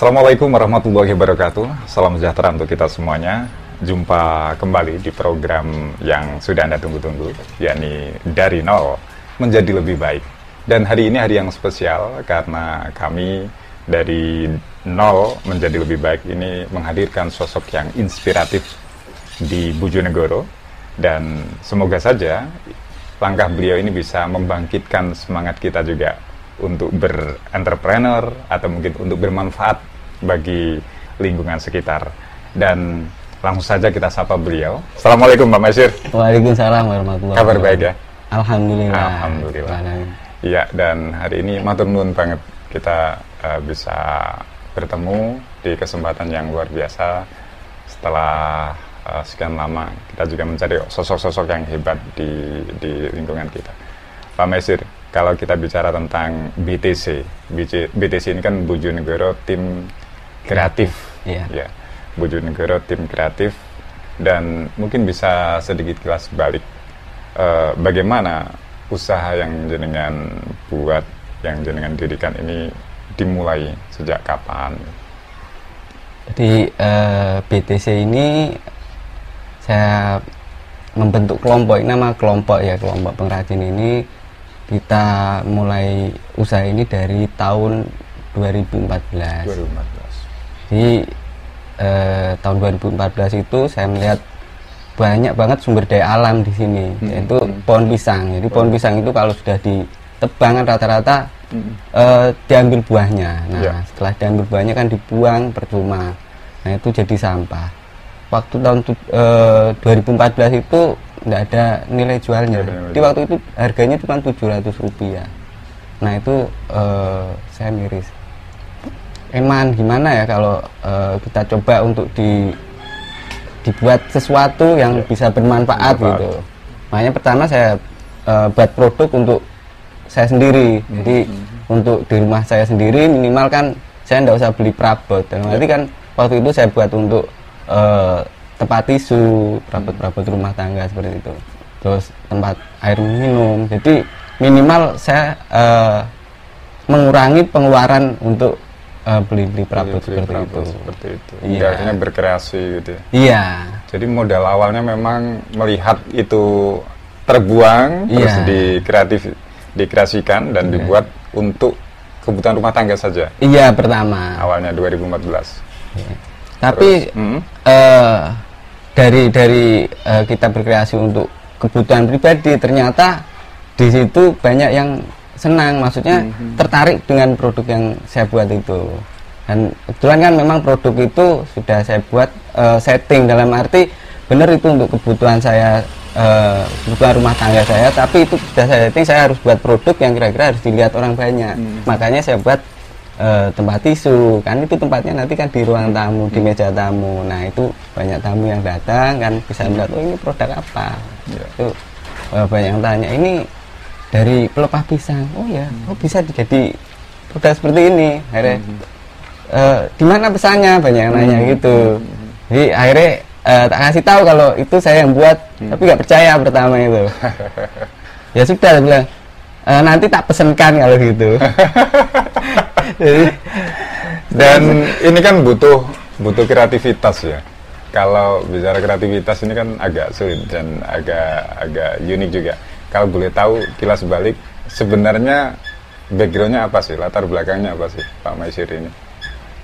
Assalamualaikum warahmatullahi wabarakatuh. Salam sejahtera untuk kita semuanya. Jumpa kembali di program yang sudah Anda tunggu-tunggu, yakni Dari Nol Menjadi Lebih Baik. Dan hari ini hari yang spesial karena kami dari Nol Menjadi Lebih Baik ini menghadirkan sosok yang inspiratif di Bojonegoro. Dan semoga saja langkah beliau ini bisa membangkitkan semangat kita juga untuk berentrepreneur atau mungkin untuk bermanfaat bagi lingkungan sekitar. Dan langsung saja kita sapa beliau. Assalamualaikum Pak Masyir. Waalaikumsalam warahmatullahi wabarakatuh. Kabar baik ya? Alhamdulillah. Alhamdulillah. Iya, dan hari ini matur nuwun banget kita bisa bertemu di kesempatan yang luar biasa setelah sekian lama kita juga mencari sosok-sosok yang hebat di lingkungan kita. Pak Masyir, kalau kita bicara tentang BTC ini kan Bojonegoro Tim Kreatif, ya, Bojonegoro Tim Kreatif, dan mungkin bisa sedikit kilas balik bagaimana usaha yang jenengan buat, yang jenengan dirikan ini dimulai sejak kapan? Jadi BTC ini saya membentuk kelompok, nama kelompok ya, kelompok pengrajin ini kita mulai usaha ini dari tahun 2014. Di tahun 2014 itu saya melihat banyak banget sumber daya alam di sini, yaitu pohon pisang. Jadi pohon pisang itu kalau sudah ditebang rata-rata diambil buahnya. Nah, setelah diambil buahnya kan dibuang percuma. Nah, itu jadi sampah. Waktu tahun 2014 itu nggak ada nilai jualnya. Di waktu itu harganya cuma Rp700. Nah, itu saya miris. Eman gimana ya kalau kita coba untuk dibuat sesuatu yang bisa bermanfaat gitu. Makanya pertama saya buat produk untuk saya sendiri. Jadi untuk di rumah saya sendiri minimal kan saya nggak usah beli perabot. Dan berarti kan waktu itu saya buat untuk tempat tisu, perabot-perabot rumah tangga seperti itu. Terus tempat air minum. Jadi minimal saya mengurangi pengeluaran untuk beli perabot seperti itu. Iya. Akhirnya berkreasi gitu ya. Iya. Jadi modal awalnya memang melihat itu terbuang, terus dikreasikan dan dibuat untuk kebutuhan rumah tangga saja. Iya, pertama. Awalnya 2014. Iya. Tapi dari kita berkreasi untuk kebutuhan pribadi, ternyata di situ banyak yang senang, maksudnya tertarik dengan produk yang saya buat itu. Dan kebetulan kan memang produk itu sudah saya buat setting, dalam arti benar itu untuk kebutuhan saya, kebutuhan rumah tangga saya, tapi itu sudah saya setting, saya harus buat produk yang kira-kira harus dilihat orang banyak. Makanya saya buat tempat tisu, kan itu tempatnya nanti kan di ruang tamu, di meja tamu. Nah, itu banyak tamu yang datang kan bisa melihat, oh ini produk apa. Itu banyak yang tanya, ini dari pelepah pisang. Oh ya, oh bisa jadi produk seperti ini. Akhirnya di mana pesannya, banyak yang nanya gitu. Jadi akhirnya tak kasih tahu kalau itu saya yang buat, tapi nggak percaya pertama itu. Ya sudah, saya bilang nanti tak pesenkan kalau gitu. Dan ini kan butuh kreativitas ya. Kalau bicara kreativitas ini kan agak sulit dan agak unik juga. Kalau boleh tahu kilas balik, sebenarnya backgroundnya apa sih, latar belakangnya apa sih Pak Masyir ini?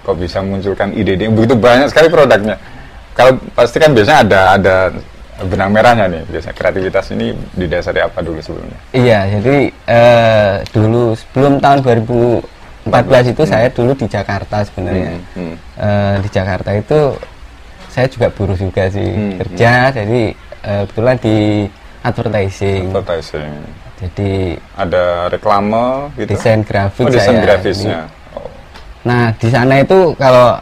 Kok bisa munculkan ide-ide yang begitu banyak sekali produknya? Kalau pasti kan biasanya ada benang merahnya nih, biasanya kreativitas ini didasari apa dulu sebelumnya? Iya, jadi dulu sebelum tahun 2014 itu saya dulu di Jakarta sebenarnya. Di Jakarta itu saya juga buruh juga sih, kerja, jadi kebetulan di advertising. Jadi ada reklame gitu. Desain grafik desain grafisnya. Nah, di sana itu kalau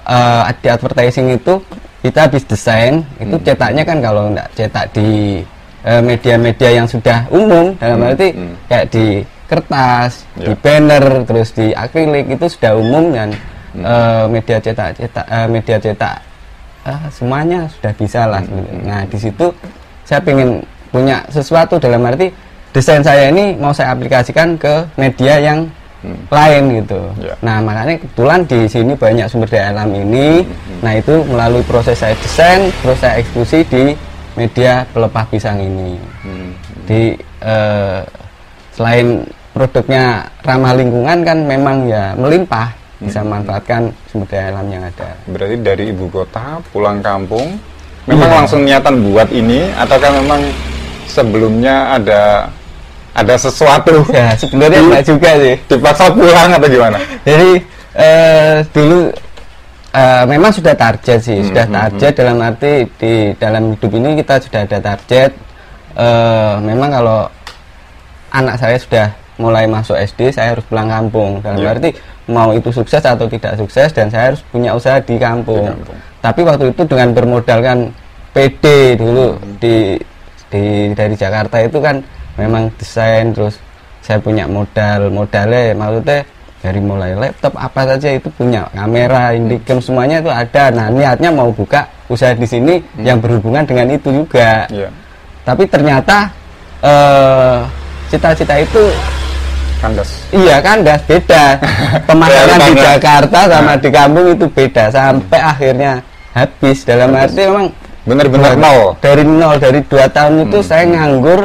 di advertising itu kita habis desain, itu cetaknya kan kalau enggak cetak di media-media yang sudah umum, dalam arti kayak di kertas, di banner, terus di akrilik itu sudah umum, dan media cetak semuanya sudah bisa lah. Nah, di situ saya pengen punya sesuatu, dalam arti desain saya ini mau saya aplikasikan ke media yang lain gitu. Ya. Nah makanya kebetulan di sini banyak sumber daya alam ini. Nah itu melalui proses saya desain, terus saya eksekusi di media pelepah pisang ini. Di selain produknya ramah lingkungan kan memang ya melimpah, bisa manfaatkan sumber daya alam yang ada. Berarti dari ibu kota pulang kampung memang langsung niatan buat ini, ataukah memang sebelumnya ada sesuatu? Ya sebenarnya enggak juga sih. Dipaksa pulang atau gimana? Jadi dulu memang sudah target sih, sudah target dalam arti di dalam hidup ini kita sudah ada target. Memang kalau anak saya sudah mulai masuk SD, saya harus pulang kampung. Dalam arti mau itu sukses atau tidak sukses, dan saya harus punya usaha di kampung. Tapi waktu itu dengan bermodalkan PD dulu dari Jakarta itu kan memang desain, terus saya punya modalnya maksudnya dari mulai laptop apa saja itu punya, kamera, Indigem semuanya itu ada. Nah niatnya mau buka usaha di sini yang berhubungan dengan itu juga. Tapi ternyata cita-cita itu kandas. Iya kandas, beda. Pemahaman di Jakarta sama di kampung itu beda, sampai akhirnya habis. Dalam arti memang benar-benar nol. Dari 2 tahun itu saya nganggur.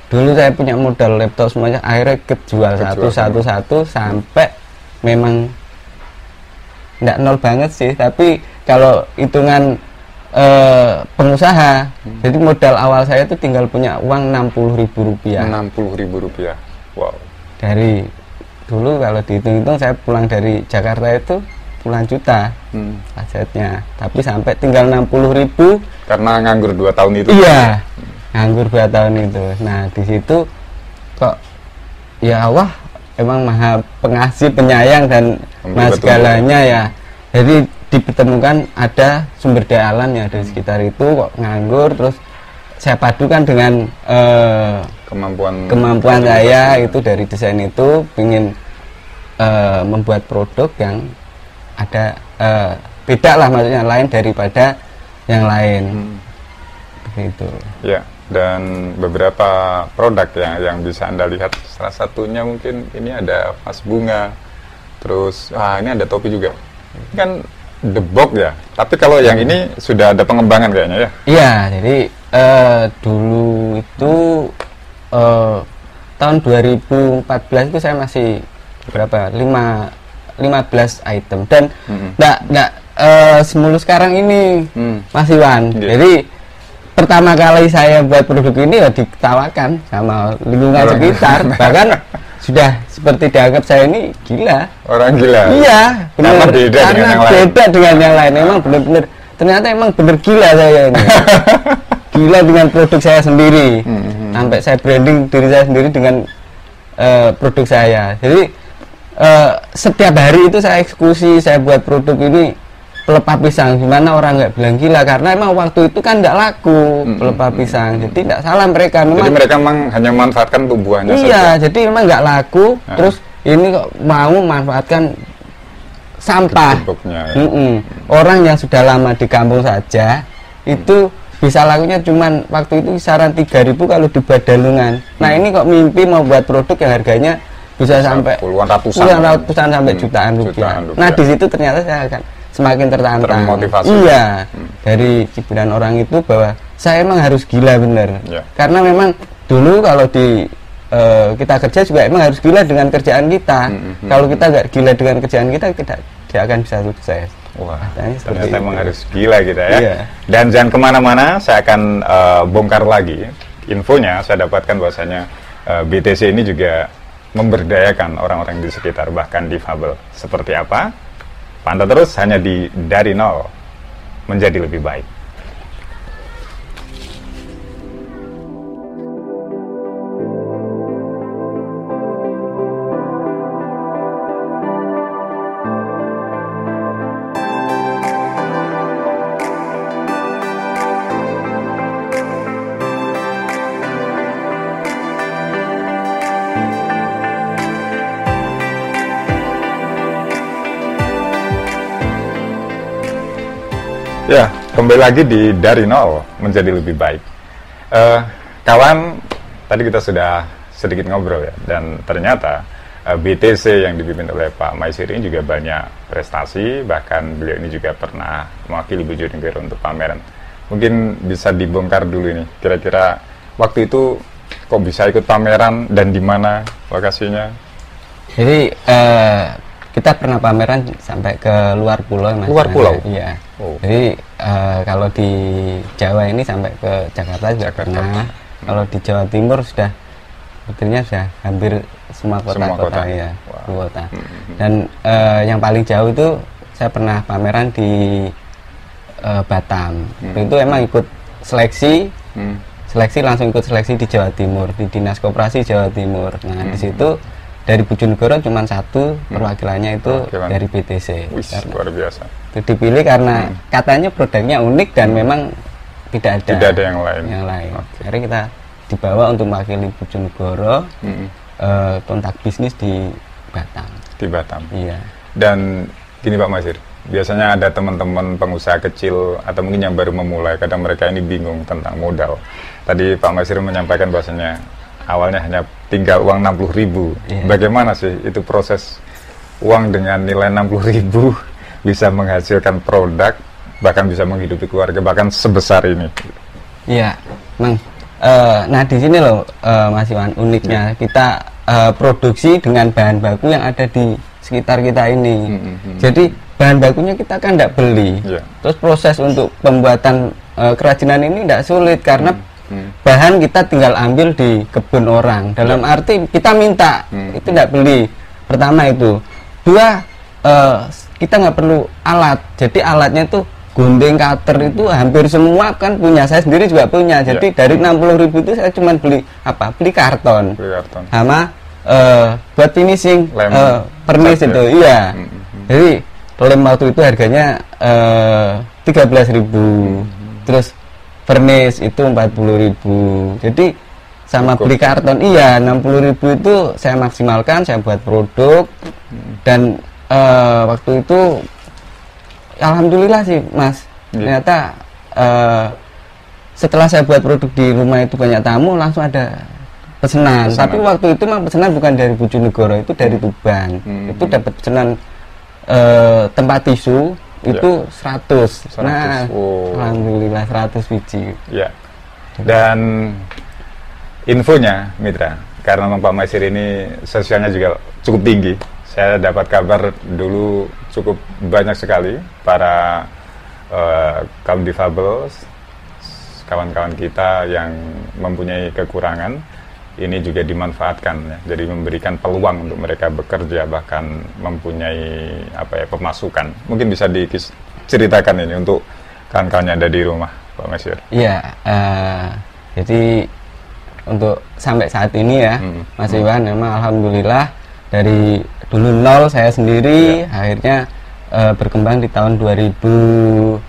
Dulu saya punya modal laptop semuanya, akhirnya kejual satu sampai memang enggak nol banget sih, tapi kalau hitungan pengusaha, jadi modal awal saya itu tinggal punya uang Rp60.000. Rp60.000. Wow. Dari dulu kalau dihitung-hitung saya pulang dari Jakarta itu puluhan juta asetnya, tapi sampai tinggal 60.000 karena nganggur 2 tahun itu. Iya, nganggur 2 tahun itu. Nah di situ kok ya Allah emang maha pengasih, penyayang, dan mas segalanya ya. Jadi ditemukan ada sumber daya alam yang ada di sekitar itu, kok nganggur, terus saya padukan dengan kemampuan saya itu dari desain itu, ingin membuat produk yang ada beda lah, maksudnya lain daripada yang lain. Begitu. Ya, dan beberapa produk yang bisa Anda lihat, salah satunya mungkin ini ada vas bunga, terus ini ada topi juga. Ini kan the box ya, tapi kalau yang ini sudah ada pengembangan kayaknya ya? Iya, jadi dulu itu tahun 2014 itu saya masih berapa? 15 item, dan enggak semulus sekarang ini, Mas Iwan. Jadi pertama kali saya buat produk ini ya diketawakan sama lingkungan sekitar, bahkan sudah seperti dianggap saya ini gila. Orang gila. Iya, benar. Karena beda dengan yang lain. Emang benar-benar, ternyata emang benar gila saya ini. Gila dengan produk saya sendiri. Sampai saya branding diri saya sendiri dengan produk saya. Jadi setiap hari itu saya eksekusi, saya buat produk ini pelepah pisang. Gimana orang nggak bilang gila, karena emang waktu itu kan nggak laku pelepah pisang. Jadi nggak salah mereka. Memang, jadi mereka memang hanya memanfaatkan buahnya saja. Iya, jadi memang nggak laku. Terus ini kok mau memanfaatkan sampah. Orang yang sudah lama di kampung saja itu bisa lakunya cuman waktu itu kisaran 3.000 kalau dibuat dalungan. Nah ini kok mimpi mau buat produk yang harganya bisa sampai puluhan ratusan sampai jutaan rupiah. Nah di situ ternyata saya akan semakin tertantang. Termotivasi. Iya, dari cibiran orang itu bahwa saya emang harus gila bener. Karena memang dulu kalau di kita kerja juga emang harus gila dengan kerjaan kita. Kalau kita nggak gila dengan kerjaan kita tidak akan bisa sukses. Wah, ternyata emang harus gila kita ya. Iya. Dan jangan kemana-mana, saya akan bongkar lagi infonya. Saya dapatkan bahwasanya BTC ini juga memberdayakan orang-orang di sekitar, bahkan difabel. Seperti apa? Pantau terus hanya di Dari Nol Menjadi Lebih Baik. Ya, kembali lagi di Dari Nol Menjadi Lebih Baik. Kawan, tadi kita sudah sedikit ngobrol ya, dan ternyata BTC yang dipimpin oleh Pak Maisir ini juga banyak prestasi, bahkan beliau ini juga pernah mewakili Bojonegoro untuk pameran. Mungkin bisa dibongkar dulu ini, kira-kira waktu itu kok bisa ikut pameran dan di mana lokasinya? Jadi kita pernah pameran sampai ke luar pulau, Mas. Luar pulau? Iya. Oh. Jadi kalau di Jawa ini sampai ke Jakarta juga pernah. Kalau di Jawa Timur sudah sebetulnya sudah hampir semua kota-kota ya, kota. Dan yang paling jauh itu saya pernah pameran di Batam. Itu emang ikut seleksi, langsung ikut seleksi di Jawa Timur, di Dinas Koperasi Jawa Timur. Nah di situ dari Bojonegoro cuma satu perwakilannya itu dari BTC. Wih, luar biasa. Itu dipilih karena katanya produknya unik dan memang tidak ada yang lain. Okay. Akhirnya kita dibawa untuk mewakili Bojonegoro, kontak bisnis di Batam. Di Batam. Iya. Dan gini Pak Maisir, biasanya ada teman-teman pengusaha kecil atau mungkin yang baru memulai, kadang mereka ini bingung tentang modal. Tadi Pak Maisir menyampaikan bahwasanya awalnya hanya tinggal uang 60.000. Yeah. Bagaimana sih itu proses uang dengan nilai 60.000 bisa menghasilkan produk, bahkan bisa menghidupi keluarga, bahkan sebesar ini? Iya, Mang. Nah di sini loh Mas Iwan, uniknya kita produksi dengan bahan baku yang ada di sekitar kita ini. Jadi bahan bakunya kita kan tidak beli. Terus proses untuk pembuatan kerajinan ini tidak sulit karena bahan kita tinggal ambil di kebun orang. Dalam arti kita minta, itu tidak beli. Pertama itu. Dua, kita nggak perlu alat. Jadi alatnya itu gunting, cutter itu hampir semua kan punya. Saya sendiri juga punya. Jadi dari 60.000 itu saya cuma beli apa? Beli karton. Sama buat finishing pernis itu. Iya. Jadi lem waktu itu harganya 13.000. Terus vernis itu 40.000. Jadi sama beli karton, iya 60.000 itu saya maksimalkan, saya buat produk. Dan waktu itu alhamdulillah sih Mas, ternyata setelah saya buat produk di rumah itu banyak tamu, langsung ada pesanan. Tapi waktu itu mah pesanan bukan dari Bojonegoro, itu dari Tuban. Itu dapat pesanan tempat tisu itu 100. Nah, alhamdulillah 100 biji. Ya. Dan infonya Mitra, karena Pak Maisir ini sosialnya juga cukup tinggi. Saya dapat kabar dulu cukup banyak sekali para kaum difabel, kawan-kawan kita yang mempunyai kekurangan, ini juga dimanfaatkan ya. Jadi memberikan peluang untuk mereka bekerja, bahkan mempunyai pemasukan. Mungkin bisa diceritakan ini untuk kawan-kawan yang ada di rumah, Pak Maisir. Iya, jadi untuk sampai saat ini ya, Mas Iwan, memang alhamdulillah dari dulu nol saya sendiri, akhirnya berkembang di tahun 2018.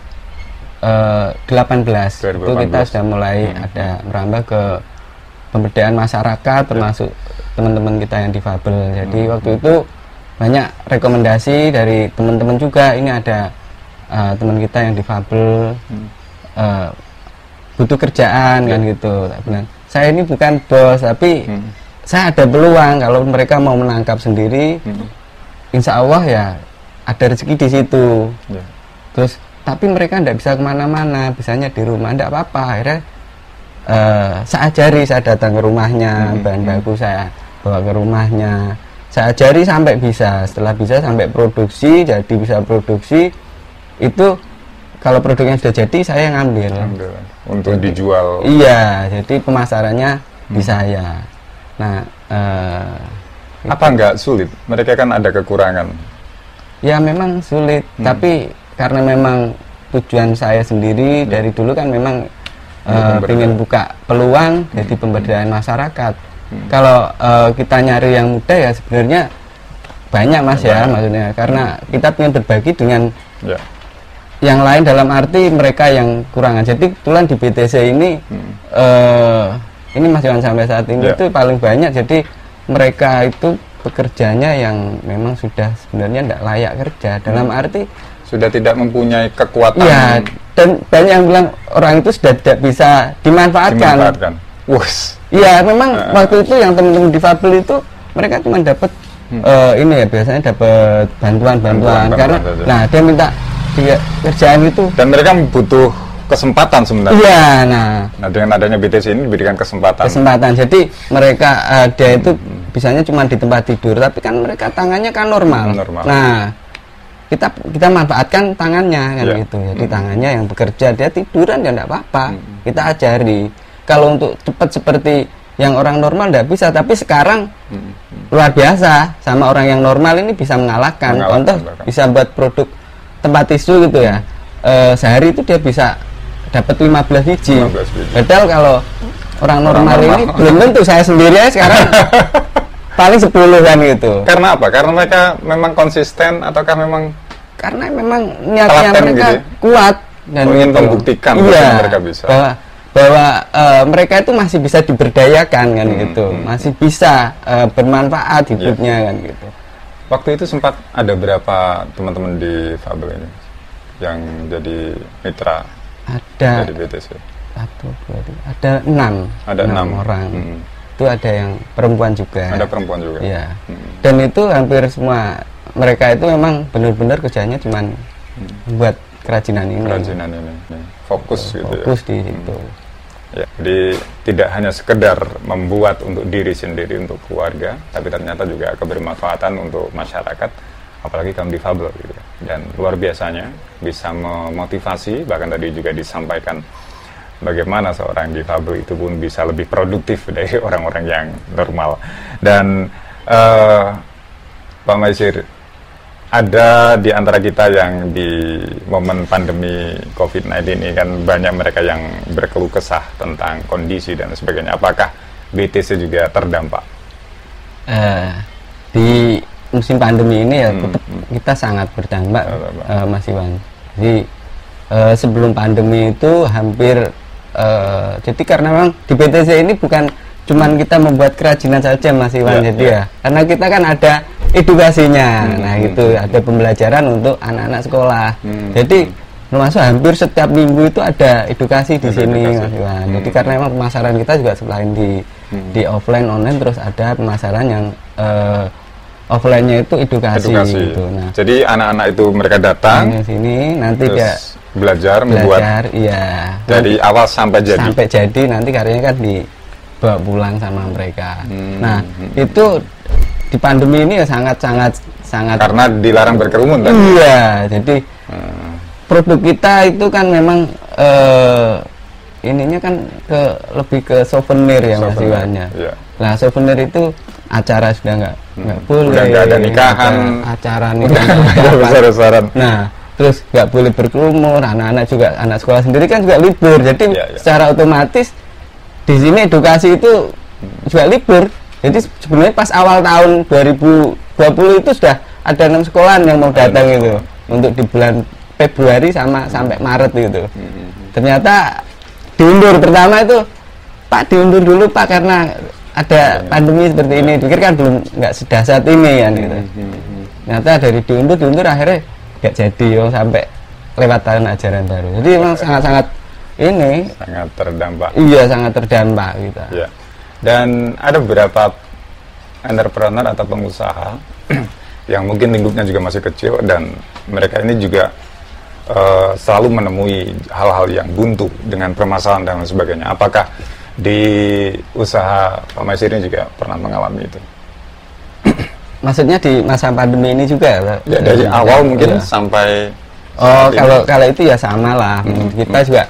Itu kita sudah mulai ada merambah ke pemberdayaan masyarakat, termasuk teman-teman kita yang difabel. Jadi waktu itu banyak rekomendasi dari teman-teman juga. Ini ada teman kita yang difabel, butuh kerjaan kan gitu. Saya ini bukan bos, tapi saya ada peluang kalau mereka mau menangkap sendiri. Insya Allah ya ada rezeki di situ. Terus tapi mereka tidak bisa kemana-mana, bisanya di rumah, tidak apa-apa. Akhirnya saya ajari, saya datang ke rumahnya, bahan baku saya bawa ke rumahnya, saya ajari sampai bisa. Setelah bisa sampai produksi, jadi bisa produksi itu. Kalau produknya sudah jadi, saya yang ambil untuk jadi, dijual. Iya, jadi pemasarannya di saya. Nah, apa nggak sulit? Mereka kan ada kekurangan. Ya memang sulit, tapi karena memang tujuan saya sendiri dari dulu kan memang ingin buka peluang jadi pemberdayaan masyarakat. Kalau kita nyari yang muda ya sebenarnya banyak Mas ya, maksudnya karena kita ingin berbagi dengan yang lain, dalam arti mereka yang kurangan. Jadi kebetulan di BTC ini ini Mas Iwan sampai saat ini itu paling banyak. Jadi mereka itu pekerjanya yang memang sudah sebenarnya tidak layak kerja, dalam arti sudah tidak mempunyai kekuatan. Iya, dan banyak yang bilang orang itu sudah tidak bisa dimanfaatkan. Wus. Iya, memang waktu itu yang teman-teman difabel itu mereka cuma dapat ini ya biasanya dapat bantuan karena saja. nah dia minta kerjaan itu, dan mereka butuh kesempatan sebenarnya. iya. Nah Dengan adanya BTS ini diberikan kesempatan. Jadi mereka dia itu bisanya cuma di tempat tidur, tapi kan mereka tangannya kan normal. Nah kita manfaatkan tangannya kan gitu. Jadi tangannya yang bekerja, dia tiduran ya enggak apa-apa. Kita ajari. Kalau untuk cepat seperti yang orang normal enggak bisa, tapi sekarang luar biasa, sama orang yang normal ini bisa mengalahkan. Contoh bisa buat produk tempat tisu gitu ya. Sehari itu dia bisa dapat 15 biji. Padahal kalau orang normal ini belum tentu. Saya sendiri aja sekarang paling 10 kan gitu. Karena apa? Karena mereka memang konsisten ataukah memang karena memang niatnya mereka gitu ya? kuat dan ingin membuktikan bahwa mereka bisa. bahwa mereka itu masih bisa diberdayakan kan gitu. Masih bisa bermanfaat hidupnya kan gitu. Waktu itu sempat ada berapa teman-teman di Fabel ini yang jadi mitra dari BTS? Ada 6 orang. Itu ada yang perempuan juga. Ada perempuan juga. Iya. Dan itu hampir semua mereka itu memang benar-benar kerjanya cuman buat kerajinan ini. Fokus gitu ya. Fokus di situ. Ya, jadi tidak hanya sekedar membuat untuk diri sendiri, untuk keluarga, tapi ternyata juga kebermanfaatan untuk masyarakat, apalagi kaum difabel gitu. Dan luar biasanya bisa memotivasi, bahkan tadi juga disampaikan bagaimana seorang difabel itu pun bisa lebih produktif dari orang-orang yang normal. Dan Pak Maisir, ada di antara kita yang di momen pandemi COVID-19 ini kan banyak mereka yang berkeluh kesah tentang kondisi dan sebagainya. Apakah BTS juga terdampak? Di musim pandemi ini ya tetap kita sangat berdampak, Mas Iwan. Jadi sebelum pandemi itu hampir jadi karena memang di BTS ini bukan cuman kita membuat kerajinan saja, Mas Iwan. Jadi ya karena kita kan ada edukasinya, nah itu ada pembelajaran untuk anak-anak sekolah. Jadi termasuk hampir setiap minggu itu ada edukasi di sini, Mas Iwan. Jadi karena memang pemasaran kita juga selain di offline online, terus ada pemasaran yang offline-nya itu edukasi. Gitu. Nah, jadi anak-anak itu mereka datang ke sini, nanti dia belajar membuat, iya. Dari awal sampai jadi. Sampai jadi nanti karyanya kan dibawa pulang sama mereka. Nah itu di pandemi ini ya sangat karena dilarang berkerumun kan? Iya, jadi produk kita itu kan memang ininya kan lebih ke souvenir ya, Mas Iwannya. Iya. Nah souvenir itu acara sudah nggak boleh, udah nggak ada nikahan, acara besar-besaran. Nah terus nggak boleh berkerumun, anak-anak juga, anak sekolah sendiri kan juga libur, jadi secara otomatis di sini edukasi itu juga libur. Jadi sebenarnya pas awal tahun 2020 itu sudah ada 6 sekolahan yang mau datang itu untuk di bulan Februari sampai Maret gitu. Ternyata diundur. Pertama itu Pak diundur dulu Pak karena ada pandemi seperti ini. Pikir kan belum nggak sedahsyat ini kan gitu. Ternyata dari diundur akhirnya nggak jadi sampai lewat tahun ajaran baru. Jadi memang sangat terdampak. Iya, sangat terdampak gitu. Ya. Dan ada beberapa entrepreneur atau pengusaha yang mungkin lingkupnya juga masih kecil dan mereka ini juga selalu menemui hal-hal yang buntu dengan permasalahan dan sebagainya. Apakah di usaha Pak Maisir ini juga pernah mengalami itu? Maksudnya di masa pandemi ini juga? Ya, dari awal mungkin sampai kalau itu ya sama lah. Kita juga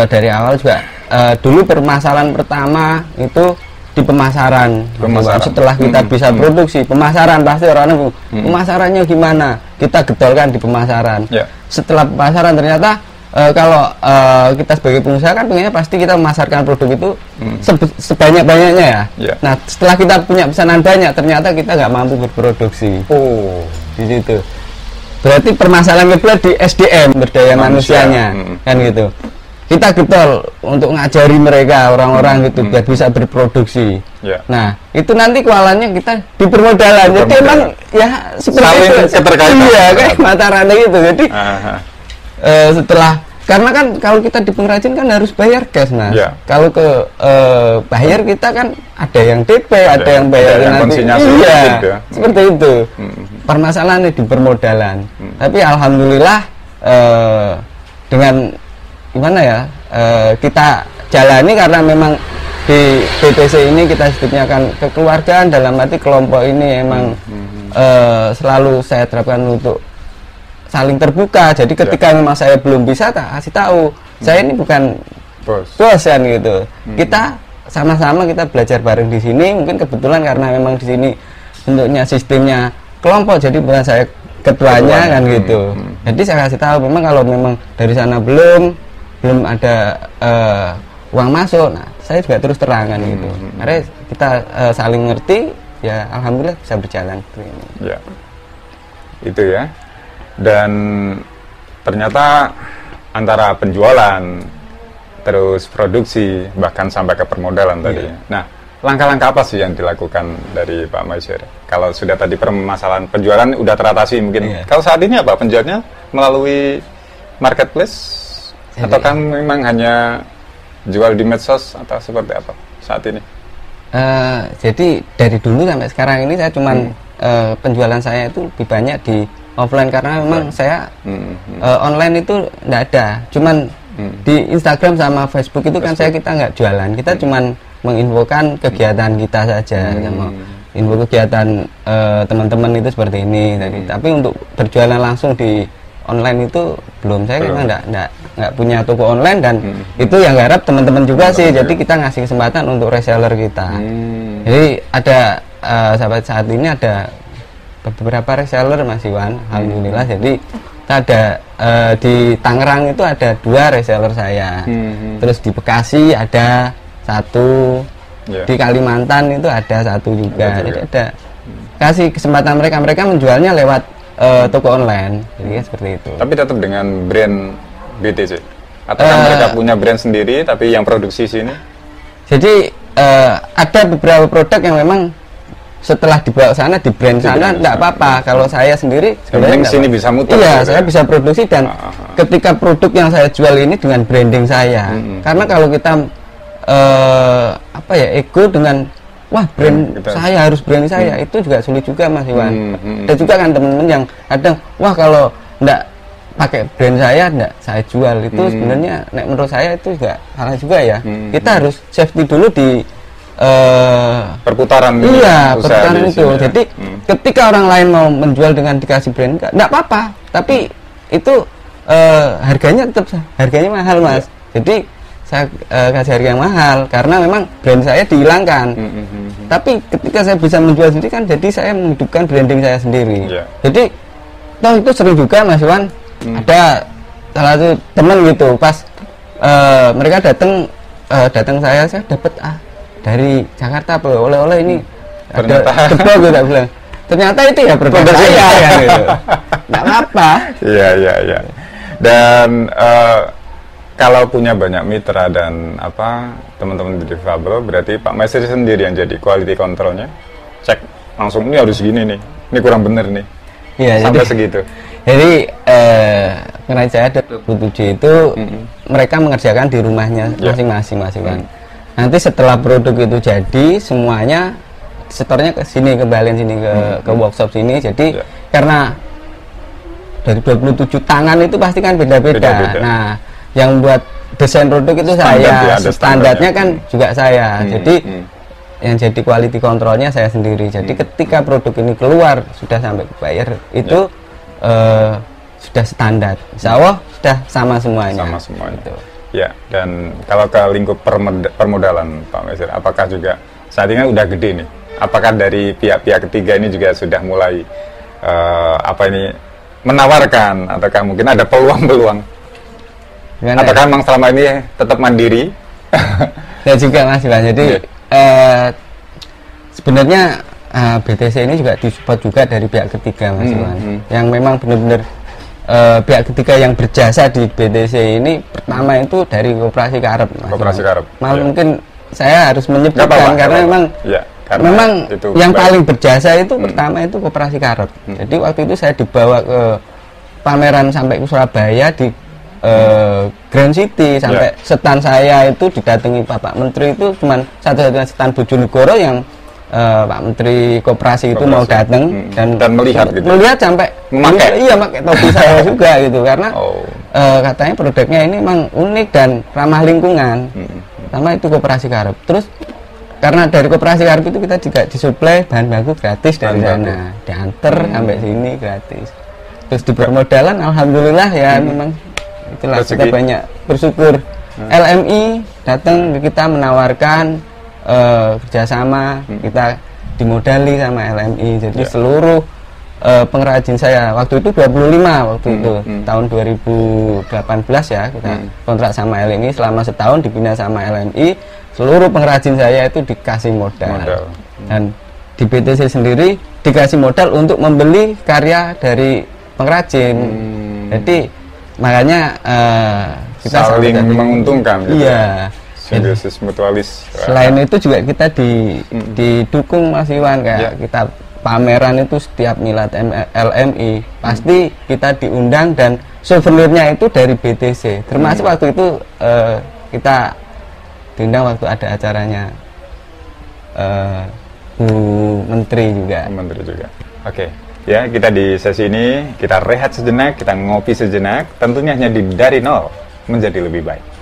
dari awal juga dulu permasalahan pertama itu di pemasaran. Setelah kita bisa produksi, pemasaran pasti orang pemasarannya gimana, kita getolkan di pemasaran. Setelah pemasaran ternyata kalau kita sebagai pengusaha kan pengennya pasti kita memasarkan produk itu sebanyak-banyaknya ya. Nah setelah kita punya pesanan banyak ternyata kita nggak mampu berproduksi. Di situ berarti permasalahan kedua di SDM, berdaya manusianya kan gitu. Kita getol untuk ngajari mereka orang-orang gitu biar bisa berproduksi. Nah itu nanti kualannya kita di permodalan. Jadi emang ya seperti itu. Iya kayak mata rantai gitu. Jadi setelah karena kan kalau kita di pengrajin kan harus bayar gas, Mas. Ya. Kalau ke bayar kita kan ada yang DP, ada yang bayar nanti. Iya, gitu. Seperti itu. Permasalahannya di permodalan. Tapi alhamdulillah dengan gimana ya, kita jalani karena memang di BTC ini kita sebutnya kan kekeluargaan, dalam arti kelompok ini emang selalu saya terapkan untuk saling terbuka. Jadi ketika memang saya belum bisa, tak kasih tahu saya ini bukan bos kan gitu. Kita sama-sama kita belajar bareng di sini. Mungkin kebetulan karena memang di sini bentuknya sistemnya kelompok, jadi bukan saya ketuanya kan gitu. Jadi saya kasih tahu memang kalau memang dari sana belum ada uang masuk, nah saya juga terus terangkan gitu. Karena kita saling ngerti, ya alhamdulillah bisa berjalan seperti ini. Ya, itu ya. Dan ternyata antara penjualan, terus produksi, bahkan sampai ke permodalan tadi. Nah, langkah-langkah apa sih yang dilakukan dari Pak Masyar? Kalau sudah tadi permasalahan penjualan udah teratasi mungkin. Kalau saat ini apa penjualnya melalui marketplace? Atau kan memang hanya jual di medsos atau seperti apa saat ini? Jadi dari dulu sampai sekarang ini saya cuman penjualan saya itu lebih banyak di offline, karena memang saya online itu enggak ada. Cuman di Instagram sama Facebook itu kan kita nggak jualan, kita cuman menginfokan kegiatan kita saja, sama info kegiatan teman-teman itu seperti ini tadi. Tapi untuk berjualan langsung di online itu belum, saya memang nggak punya toko online, dan itu yang garap teman-teman juga sih. Jadi kita ngasih kesempatan untuk reseller kita. Jadi ada saat ini ada beberapa reseller Mas Iwan, alhamdulillah. Jadi kita ada di Tangerang itu ada 2 reseller saya, terus di Bekasi ada 1, di Kalimantan itu ada 1 juga. Jadi ada kasih kesempatan mereka menjualnya lewat toko online, jadi seperti itu. Tapi tetap dengan brand BTC? Atau mereka punya brand sendiri tapi yang produksi sini? Jadi ada beberapa produk yang memang setelah dibawa sana di brand sana enggak apa-apa. Kalau saya sendiri sebenarnya sini bisa muter. Iya, saya bisa produksi, dan ketika produk yang saya jual ini dengan branding saya. Karena kalau kita ego dengan wah brand saya harus brand saya, itu juga sulit juga Mas Iwan. Ada juga kan teman-teman yang kadang wah kalau enggak pakai brand saya enggak saya jual, itu sebenarnya menurut saya itu juga salah juga ya. Kita harus safety dulu di perputaran perputaran itu. Jadi ketika orang lain mau menjual dengan dikasih brand enggak apa-apa, tapi itu harganya tetap harganya mahal Mas. Jadi saya kasih harga yang mahal karena memang brand saya dihilangkan. Tapi ketika saya bisa menjual sendiri kan, jadi saya menghidupkan branding saya sendiri. Jadi toh itu sering juga Mas Iwan, ada salah satu teman gitu, pas mereka datang saya dapat dari Jakarta oleh-oleh ini ternyata ada tebal gitu, bilang ternyata itu ya produk saya ya gitu. Nggak apa. Iya. Dan kalau punya banyak mitra dan teman-teman di difabel, berarti Pak Masyar sendiri yang jadi quality controlnya, cek langsung ini harus gini nih, ini kurang bener nih. Iya, sampai segitu. Jadi karena saya ada 27 itu mereka mengerjakan di rumahnya masing-masing kan. Nanti setelah produk itu jadi semuanya setornya ke sini, kembaliin sini ke workshop sini. Jadi karena dari 27 tangan itu pasti kan beda-beda. Nah, yang buat desain produk itu saya, standarnya kan juga saya. Jadi yang jadi quality controlnya saya sendiri. Jadi ketika produk ini keluar sudah sampai bayar itu sudah standar. Insya Allah sudah sama semuanya. Sama semuanya. Gitu. Ya, dan kalau ke lingkup permodalan Pak Masyar, apakah juga saat ini udah gede nih? Apakah dari pihak-pihak ketiga ini juga sudah mulai menawarkan, ataukah mungkin ada peluang-peluang? Ataukah memang selama ini tetap mandiri? Ya juga Mas Iwan. Jadi sebenarnya BTC ini juga disupport juga dari pihak ketiga Mas Iwan, yang memang benar-benar pihak ketiga yang berjasa di BTC ini. Pertama itu dari Koperasi Karep Mas. Koperasi Karep. Mungkin saya harus menyebutkan karena memang yang paling berjasa itu pertama itu Koperasi Karep. Jadi waktu itu saya dibawa ke pameran sampai ke Surabaya, Grand City sampai setan saya itu didatangi Bapak Menteri itu cuman satu-satunya setan Bojonegoro yang Pak Menteri Koperasi itu mau datang dan melihat gitu. Melihat sampai memakai. Iya, pakai topi saya juga gitu karena katanya produknya ini memang unik dan ramah lingkungan. Sama itu Koperasi Karep. Terus karena dari Koperasi Karep itu kita juga disuplai bahan baku gratis dari sana, diantar sampai sini gratis. Terus di permodalan alhamdulillah ya memang itulah kita banyak bersyukur. LMI datang ke kita menawarkan kerjasama, kita dimodali sama LMI. Jadi seluruh pengrajin saya waktu itu 25 waktu itu tahun 2018 ya kita kontrak sama LMI selama setahun dibina sama LMI. Seluruh pengrajin saya itu dikasih modal. Dan di BTC sendiri dikasih modal untuk membeli karya dari pengrajin. Jadi makanya kita saling menguntungkan gitu. Iya. Simbiosis mutualis. Selain itu juga kita didukung Mas Iwan kayak kita pameran itu setiap milad LMI pasti kita diundang dan souvenirnya itu dari BTC. Termasuk waktu itu kita diundang waktu ada acaranya Bu Menteri juga. Menteri juga. Oke. Ya, kita di sesi ini kita rehat sejenak, kita ngopi sejenak, tentunya hanya di Dari Nol Menjadi Lebih Baik.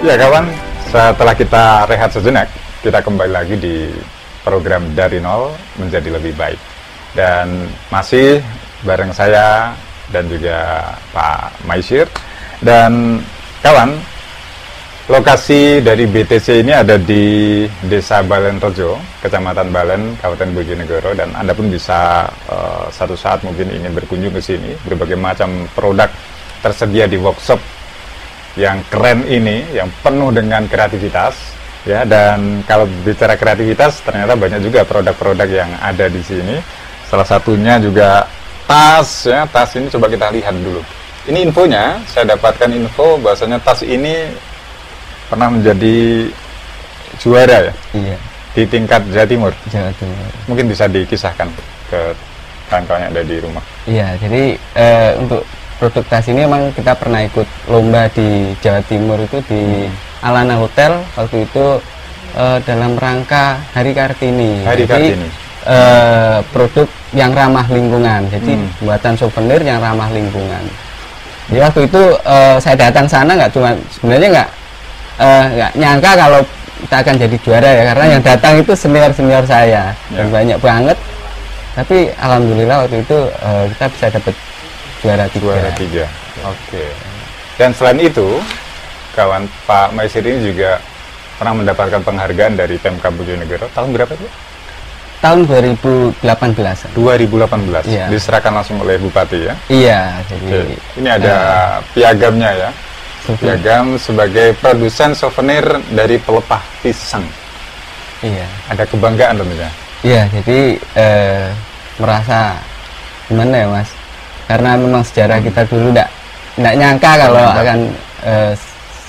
Ya kawan, setelah kita rehat sejenak, kita kembali lagi di program Dari Nol Menjadi Lebih Baik. Dan masih bareng saya dan juga Pak Maisir. Dan kawan, lokasi dari BTC ini ada di Desa Balenrejo, Kecamatan Balen, Kabupaten Bojonegoro. Dan Anda pun bisa satu saat mungkin ingin berkunjung ke sini. Berbagai macam produk tersedia di workshop yang keren ini, yang penuh dengan kreativitas ya. Dan kalau bicara kreativitas ternyata banyak juga produk-produk yang ada di sini. Salah satunya juga tas ya. Tas ini coba kita lihat dulu. Ini infonya, saya dapatkan info bahwasanya tas ini pernah menjadi juara ya. Iya. Di tingkat Jawa Timur. Jawa Timur. Mungkin bisa dikisahkan ke kawan-kawan yang ada di rumah. Iya, jadi untuk produk tas ini memang kita pernah ikut lomba di Jawa Timur itu di Alana Hotel waktu itu dalam rangka Hari Kartini. Hari Kartini. Produk yang ramah lingkungan. Jadi buatan souvenir yang ramah lingkungan. Jadi waktu itu saya datang sana sebenarnya nggak nyangka kalau kita akan jadi juara ya, karena yang datang itu senior saya dan banyak banget. Tapi alhamdulillah waktu itu kita bisa dapat juara tiga. Oke. Dan selain itu, kawan Pak Maisir ini juga pernah mendapatkan penghargaan dari Pemkab Bojonegoro. Tahun berapa itu? Tahun 2018. 2018. Iya. Diserahkan langsung oleh Bupati ya? Iya. Jadi ini ada piagamnya ya. Piagam sebagai produsen souvenir dari pelepah pisang. Iya. Ada kebanggaan tentunya. Iya. Jadi merasa gimana ya Mas? Karena memang sejarah kita dulu tidak nyangka kalau akan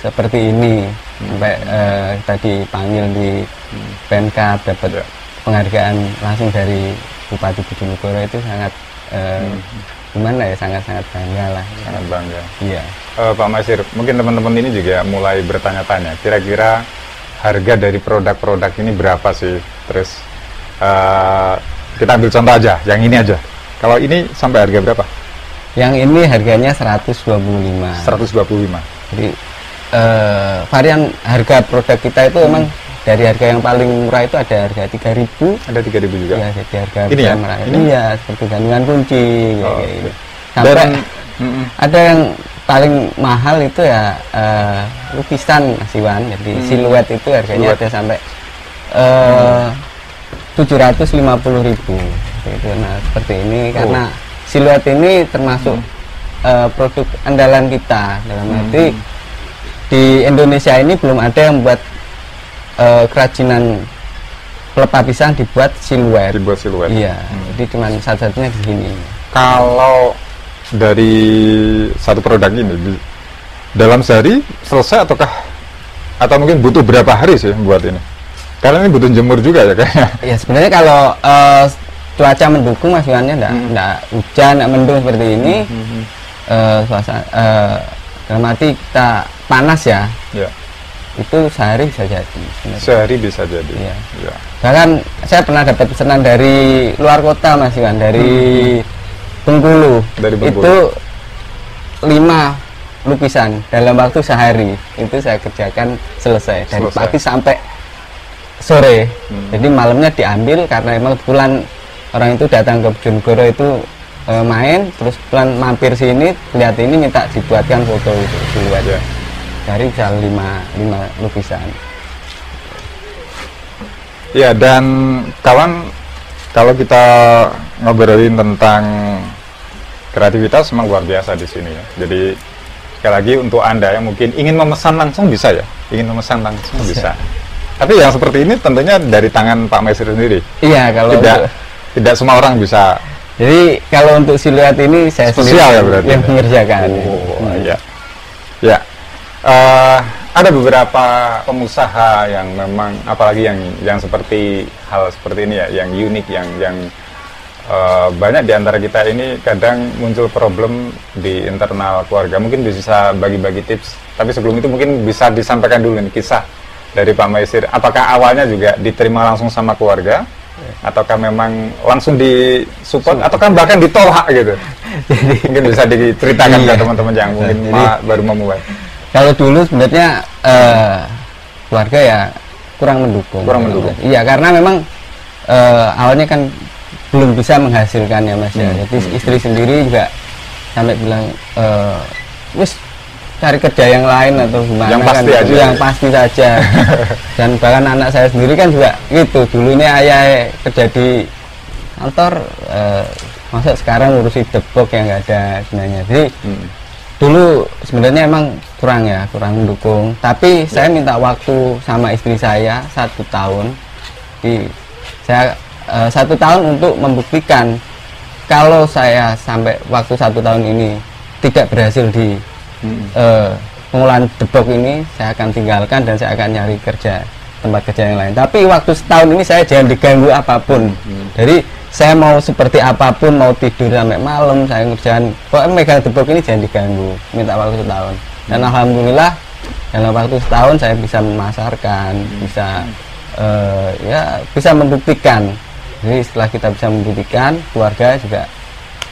seperti ini. Sampai kita dipanggil di Pemkab dapat penghargaan langsung dari Bupati Bojonegoro itu sangat gimana ya, sangat bangga lah. Sangat bangga. Iya. Pak Maisir, mungkin teman-teman ini juga mulai bertanya-tanya, kira-kira harga dari produk-produk ini berapa sih? Terus kita ambil contoh aja, yang ini aja. Kalau ini sampai harga berapa? Yang ini harganya 125. 125. Jadi varian harga produk kita itu memang dari harga yang paling murah itu ada harga 3.000. Ada 3.000 juga. Ya, jadi harga ini ya? murah. Ini ya, seperti gantungan kunci kayak gitu. Dan ada yang paling mahal itu ya lukisan Mas Iwan. Jadi siluet itu harganya ada sampai 750.000. Gitu. Nah, seperti ini karena siluet ini termasuk produk andalan kita, dalam arti di Indonesia ini belum ada yang buat kerajinan pelepah pisang dibuat siluet. Dibuat siluet. Iya, jadi cuma satu-satunya di sini. Kalau dari satu produk ini dalam sehari selesai atau mungkin butuh berapa hari sih buat ini? Karena ini butuh jemur juga ya kayaknya. Ya sebenarnya kalau cuaca mendukung Mas Yohannya enggak hujan, enggak mendung seperti ini, suasana dalam arti kita panas ya. Ya. Itu sehari bisa jadi sebenarnya. Sehari bisa jadi. Iya. Ya. Bahkan saya pernah dapat pesanan dari luar kota Mas Iwan, dari Bengkulu. Dari Bengkulu. Itu 5 lukisan dalam waktu sehari. Itu saya kerjakan selesai dari pagi sampai sore. Jadi malamnya diambil karena memang kebetulan orang itu datang ke Bojonegoro itu main, terus kebetulan mampir sini, lihat ini minta dibuatkan foto itu siluet. Ya. Dari bisa 5 lukisan. Ya, dan kawan, kalau kita ngobrolin tentang kreativitas memang luar biasa di sini ya. Jadi sekali lagi untuk Anda yang mungkin ingin memesan langsung bisa ya, ingin memesan langsung bisa. Tapi yang seperti ini tentunya dari tangan Pak Maisir sendiri. Iya, kalau tidak semua orang bisa. Jadi kalau untuk siluet ini saya spesial ya berarti yang mengerjakan. Iya. Ya. Ada beberapa pengusaha yang memang apalagi yang seperti hal seperti ini ya, yang unik, yang banyak di antara kita ini kadang muncul problem di internal keluarga. Mungkin bisa bagi-bagi tips, tapi sebelum itu mungkin bisa disampaikan dulu nih kisah dari Pak Maisir. Apakah awalnya juga diterima langsung sama keluarga, ataukah memang langsung disupport, ataukah bahkan ditolak gitu? Jadi mungkin bisa diceritakan ke teman-teman yang mungkin baru memulai. Kalau dulu sebenarnya keluarga ya kurang mendukung. Iya, karena memang awalnya kan belum bisa menghasilkan ya Mas ya. Jadi istri sendiri juga sampai bilang wis cari kerja yang lain atau gimana, yang pasti kan, aja. Yang pasti saja. Dan bahkan anak saya sendiri kan juga gitu. Dulunya ayah kerja di kantor, masa sekarang ngurusi debok yang nggak ada gunanya. Jadi dulu sebenarnya emang kurang mendukung, tapi saya minta waktu sama istri saya 1 tahun. Saya 1 tahun untuk membuktikan kalau saya sampai waktu 1 tahun ini tidak berhasil di pengolahan debok ini, saya akan tinggalkan dan saya akan nyari tempat kerja yang lain. Tapi waktu setahun ini saya jangan diganggu apapun. Jadi saya mau seperti apapun, mau tidur sampai malam, saya ngerjain, pokoknya megang debok ini jangan diganggu, minta waktu 1 tahun. Dan alhamdulillah dalam waktu 1 tahun saya bisa memasarkan, bisa membuktikan. Jadi setelah kita bisa membuktikan, keluarga juga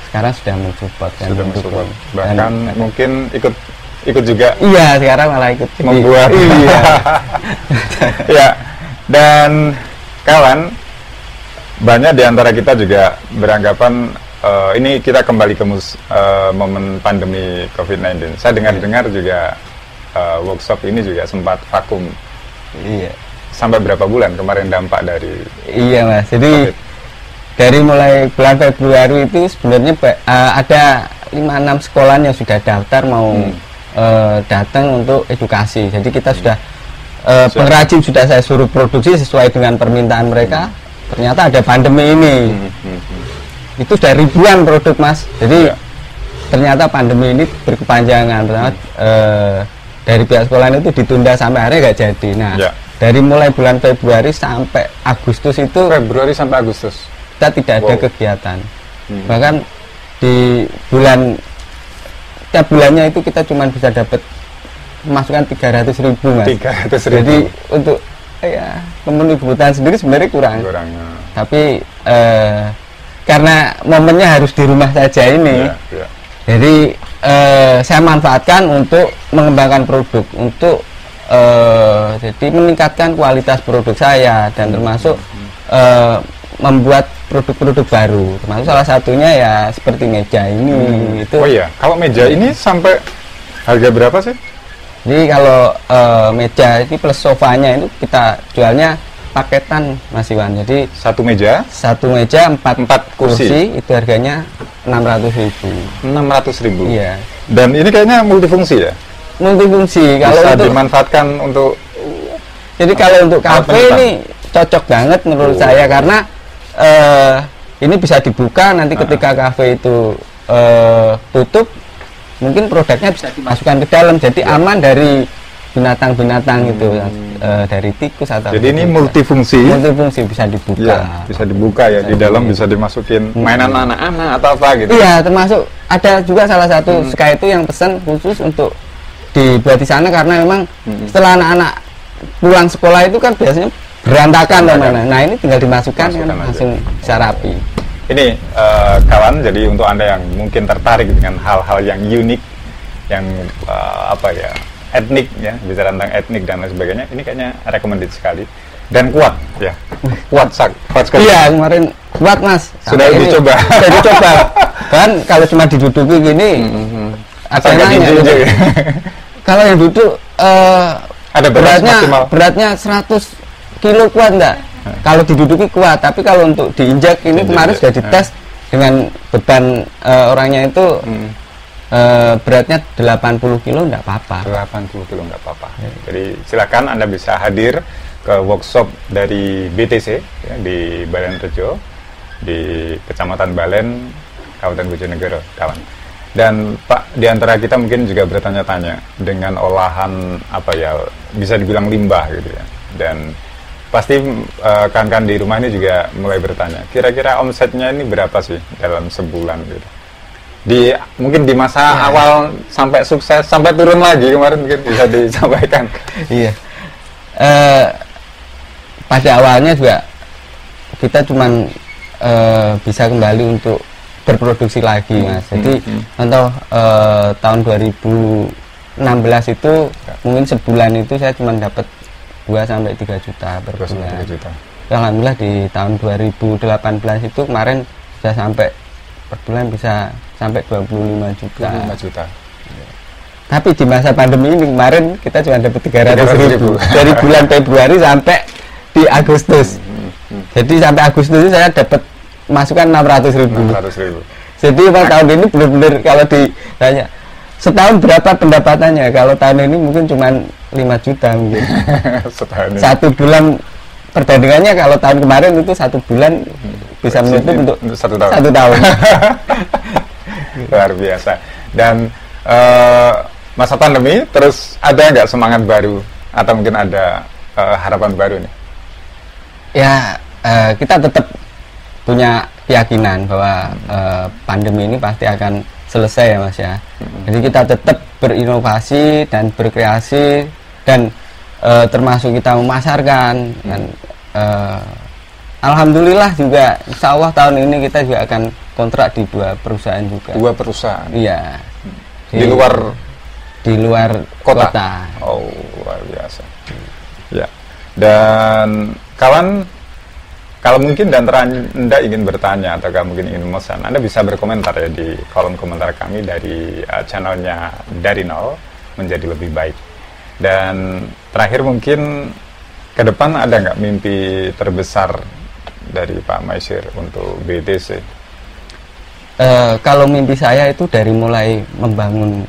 sekarang sudah mensupport dan mendukung. Bahkan dan mungkin ikut juga. Iya, sekarang malah ikut membuat. Iya. Ya. Dan kawan, banyak di antara kita juga beranggapan ini kita kembali ke momen pandemi COVID-19. Saya dengar juga workshop ini juga sempat vakum. Iya. Sampai berapa bulan kemarin dampak dari? Iya Mas. Jadi COVID. Dari mulai bulan Februari itu sebenarnya ada 5-6 sekolah yang sudah daftar mau datang untuk edukasi. Jadi kita sudah pengrajin sudah saya suruh produksi sesuai dengan permintaan mereka. Ternyata ada pandemi ini. Itu sudah ribuan produk Mas. Jadi ternyata pandemi ini berkepanjangan. Ternyata dari pihak sekolah itu ditunda sampai akhirnya nggak jadi. Nah, dari mulai bulan Februari sampai Agustus itu. Februari sampai Agustus. Kita tidak ada kegiatan. Bahkan di tiap bulannya itu kita cuma bisa dapat masukan 300.000 Mas. 300.000. Jadi untuk memenuhi kebutuhan sendiri sebenarnya kurang. Tapi karena momennya harus di rumah saja ini, jadi saya manfaatkan untuk mengembangkan produk, untuk jadi meningkatkan kualitas produk saya dan termasuk membuat produk-produk baru, termasuk salah satunya ya seperti meja ini. Itu. Oh iya, kalau meja ini sampai harga berapa sih? Jadi kalau meja ini plus sofanya itu kita jualnya paketan Mas Iwan. Jadi satu meja 4 kursi itu harganya 600.000. 600.000. Iya. Dan ini kayaknya multifungsi ya? Multifungsi. Kalau bisa dimanfaatkan untuk. Jadi kalau untuk kafe ini cocok banget menurut saya, karena ini bisa dibuka nanti ketika kafe itu tutup, mungkin produknya bisa dimasukkan ke dalam, jadi aman dari binatang-binatang itu, dari tikus atau jadi ini multifungsi bisa dibuka. Ya, bisa dibuka ya, di dalam bisa dimasukin mainan anak-anak atau apa gitu. Iya, termasuk ada juga salah satu Sky itu yang pesan khusus untuk dibuat di sana, karena memang setelah anak-anak pulang sekolah itu kan biasanya berantakan teman-teman. Nah, ini tinggal dimasukkan kan langsung bisa rapi. Ini kawan, jadi untuk Anda yang mungkin tertarik dengan hal-hal yang unik, yang apa ya, etnik ya, bicara tentang etnik dan lain sebagainya, ini kayaknya recommended sekali dan kuat ya. Kuat sekali. Iya, kemarin kuat Mas. Sudah dicoba. Sudah dicoba. Kan kalau cuma diduduki gini, asal nggak gitu. Kalau yang duduk ada beratnya 100 kilo kuat enggak? Kalau diduduki kuat, tapi kalau untuk diinjak ini kemarin sudah dites dengan beban orangnya itu beratnya 80 kilo enggak apa-apa. 80 kilo enggak apa-apa. Jadi silakan Anda bisa hadir ke workshop dari BTC ya, di Balen Rejo, di Kecamatan Balen, Kabupaten Bojonegoro, kawan. Dan Pak, di antara kita mungkin juga bertanya-tanya dengan olahan apa ya, bisa dibilang limbah gitu ya. Dan pasti kawan-kawan di rumah ini juga mulai bertanya, kira-kira omsetnya ini berapa sih dalam sebulan gitu. Mungkin di masa awal sampai sukses, sampai turun lagi kemarin mungkin bisa disampaikan. Iya. Pada awalnya juga kita cuman bisa kembali untuk berproduksi lagi Mas. Jadi contoh tahun 2016 itu mungkin sebulan itu saya cuma dapat 2-3 juta per bulan. Alhamdulillah di tahun 2018 itu kemarin sudah sampai per bulan bisa sampai 25 juta. 25 juta. Tapi di masa pandemi ini kemarin kita cuma dapat 300.000 dari bulan Februari sampai di Agustus. Jadi sampai Agustus itu saya dapat masukan 600.000. Jadi memang tahun ini benar-benar kalau ditanya setahun berapa pendapatannya, kalau tahun ini mungkin cuma 5 juta mungkin. Satu bulan perbandingannya kalau tahun kemarin itu satu bulan bisa menutup untuk satu tahun. Luar biasa. Dan masa pandemi terus ada nggak semangat baru atau mungkin ada harapan baru nih? Ya kita tetap punya keyakinan bahwa pandemi ini pasti akan selesai ya Mas ya. Jadi kita tetap berinovasi dan berkreasi dan termasuk kita memasarkan dan alhamdulillah juga insya Allah tahun ini kita juga akan kontrak di 2 perusahaan juga. 2 perusahaan? Iya. Di luar kota. Oh, luar biasa. Ya. Dan kawan, kalau mungkin dan Anda ingin bertanya atau mungkin ingin memesan, Anda bisa berkomentar ya di kolom komentar kami dari channelnya Dari Nol Menjadi Lebih Baik. Dan terakhir mungkin ke depan ada nggak mimpi terbesar dari Pak Maisir untuk BTC? Kalau mimpi saya itu dari mulai membangun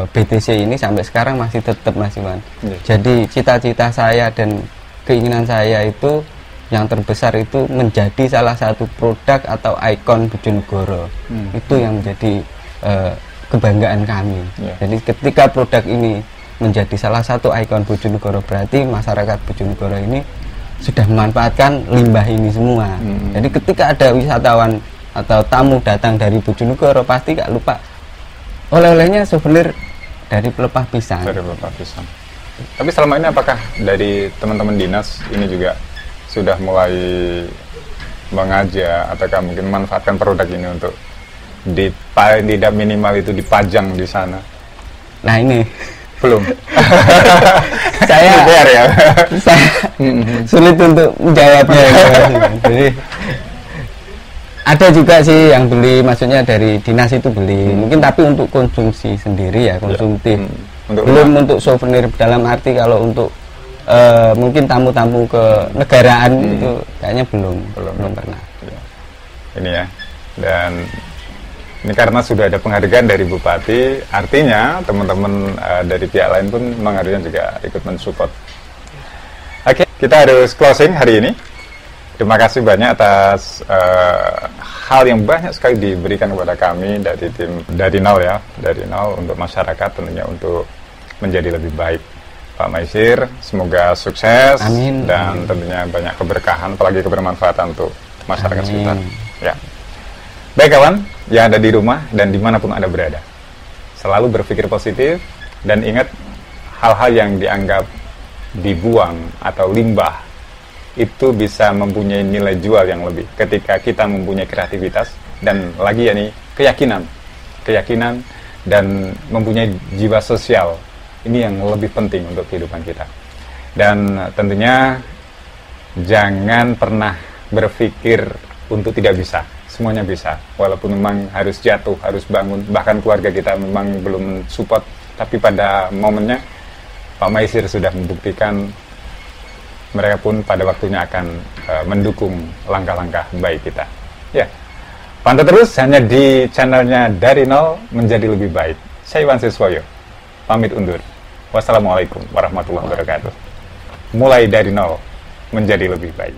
BTC ini sampai sekarang masih tetap Mas Iwan. Jadi cita-cita saya dan keinginan saya itu yang terbesar itu menjadi salah satu produk atau ikon Bojonegoro. Itu yang menjadi kebanggaan kami. Jadi ketika produk ini menjadi salah satu ikon Bojonegoro, berarti masyarakat Bojonegoro ini sudah memanfaatkan limbah ini semua. Jadi ketika ada wisatawan atau tamu datang dari Bojonegoro, pasti gak lupa oleh-olehnya souvenir dari pelepah pisang. Dari pelepah pisang. Tapi selama ini apakah dari teman-teman dinas ini juga sudah mulai mengajak ataukah mungkin memanfaatkan produk ini untuk paling tidak minimal itu dipajang di sana? Nah ini belum. saya sulit untuk menjawabnya. Jadi ada juga sih yang beli, maksudnya dari dinas itu beli, mungkin tapi untuk konsumsi sendiri ya, konsumtif. Belum untuk souvenir dalam arti kalau untuk mungkin tamu-tamu ke negaraan itu kayaknya belum pernah. Ini ya, dan ini karena sudah ada penghargaan dari Bupati, artinya teman-teman dari pihak lain pun memang harusnya juga ikut mensupport. Oke, kita harus closing hari ini. Terima kasih banyak atas hal yang banyak sekali diberikan kepada kami dari tim dari nol ya, dari nol untuk masyarakat tentunya untuk menjadi lebih baik. Pak Maisir, semoga sukses. Amin. Dan tentunya banyak keberkahan, apalagi kebermanfaatan untuk masyarakat sekitar. Ya. Baik kawan, yang ada di rumah dan dimanapun Anda berada, selalu berpikir positif dan ingat hal-hal yang dianggap dibuang atau limbah itu bisa mempunyai nilai jual yang lebih ketika kita mempunyai kreativitas dan lagi ya nih keyakinan dan mempunyai jiwa sosial. Ini yang lebih penting untuk kehidupan kita. Dan tentunya jangan pernah berpikir untuk tidak bisa. Semuanya bisa, walaupun memang harus jatuh, harus bangun, bahkan keluarga kita memang belum support, tapi pada momennya Pak Maisir sudah membuktikan mereka pun pada waktunya akan mendukung langkah-langkah baik kita. Ya, pantau terus hanya di channelnya Dari Nol Menjadi Lebih Baik. Saya Iwan Siswoyo, pamit undur. Wassalamualaikum warahmatullahi wabarakatuh. Mulai dari nol menjadi lebih baik.